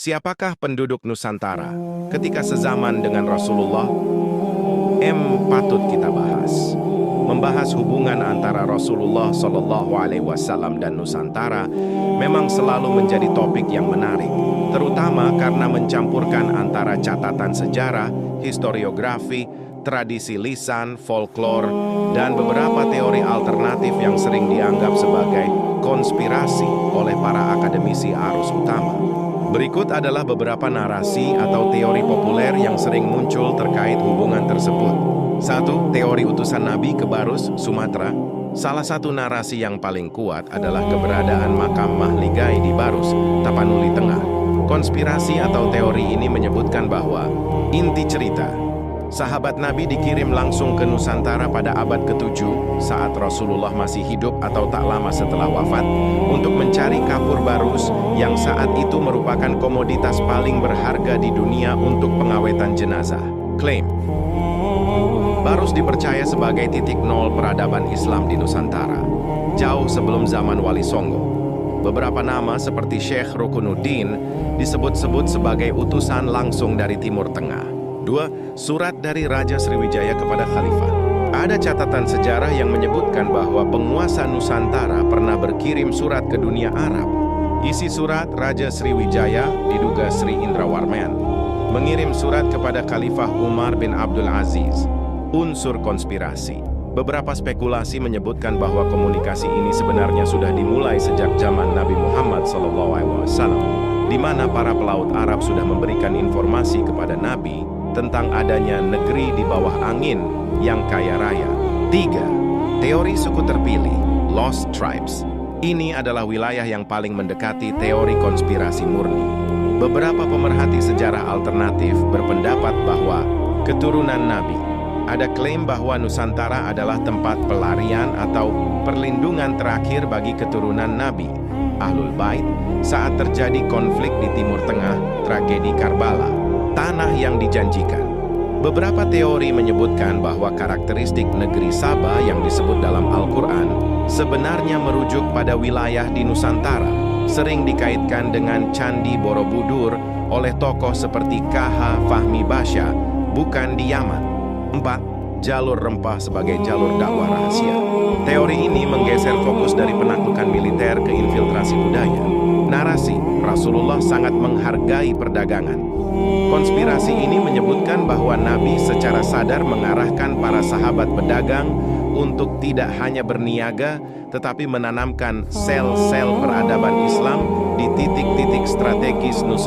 Siapakah penduduk Nusantara ketika sezaman dengan Rasulullah? Patut kita bahas. Membahas hubungan antara Rasulullah SAW dan Nusantara memang selalu menjadi topik yang menarik, terutama karena mencampurkan antara catatan sejarah, historiografi, tradisi lisan, folklore, dan beberapa teori alternatif yang sering dianggap sebagai konspirasi oleh para akademisi arus utama. Berikut adalah beberapa narasi atau teori populer yang sering muncul terkait hubungan tersebut. 1. Teori utusan Nabi ke Barus, Sumatera. Salah satu narasi yang paling kuat adalah keberadaan makam Mahligai di Barus, Tapanuli Tengah. Konspirasi atau teori ini menyebutkan bahwa inti cerita, sahabat Nabi dikirim langsung ke Nusantara pada abad ke-7 saat Rasulullah masih hidup atau tak lama setelah wafat untuk mencari kapur Barus yang saat itu merupakan komoditas paling berharga di dunia untuk pengawetan jenazah. Klaim Barus dipercaya sebagai titik nol peradaban Islam di Nusantara, jauh sebelum zaman Wali Songo. Beberapa nama seperti Syekh Rukunuddin disebut-sebut sebagai utusan langsung dari Timur Tengah. 2. Surat dari Raja Sriwijaya kepada Khalifah. Ada catatan sejarah yang menyebutkan bahwa penguasa Nusantara pernah berkirim surat ke dunia Arab. Isi surat Raja Sriwijaya, diduga Sri Indrawarman, mengirim surat kepada Khalifah Umar bin Abdul Aziz. Unsur konspirasi. Beberapa spekulasi menyebutkan bahwa komunikasi ini sebenarnya sudah dimulai sejak zaman Nabi Muhammad SAW, di mana para pelaut Arab sudah memberikan informasi kepada Nabi tentang adanya negeri di bawah angin yang kaya raya. 3. Teori suku terpilih, Lost Tribes. Ini adalah wilayah yang paling mendekati teori konspirasi murni. Beberapa pemerhati sejarah alternatif berpendapat bahwa keturunan Nabi. Ada klaim bahwa Nusantara adalah tempat pelarian atau perlindungan terakhir bagi keturunan Nabi, Ahlul Bait, saat terjadi konflik di Timur Tengah, tragedi Karbala, tanah yang dijanjikan. Beberapa teori menyebutkan bahwa karakteristik negeri Sabah yang disebut dalam Al-Quran sebenarnya merujuk pada wilayah di Nusantara, sering dikaitkan dengan Candi Borobudur oleh tokoh seperti K.H. Fahmi Basya, bukan di Yaman. 4. Jalur rempah sebagai jalur dakwah rahasia. Teori ini menggeser fokus dari penaklukan militer ke infiltrasi budaya. Narasi, Rasulullah sangat menghargai perdagangan. Konspirasi ini menyebutkan bahwa Nabi secara sadar mengarahkan para sahabat pedagang untuk tidak hanya berniaga, tetapi menanamkan sel-sel peradaban Islam di titik-titik strategis Nusantara.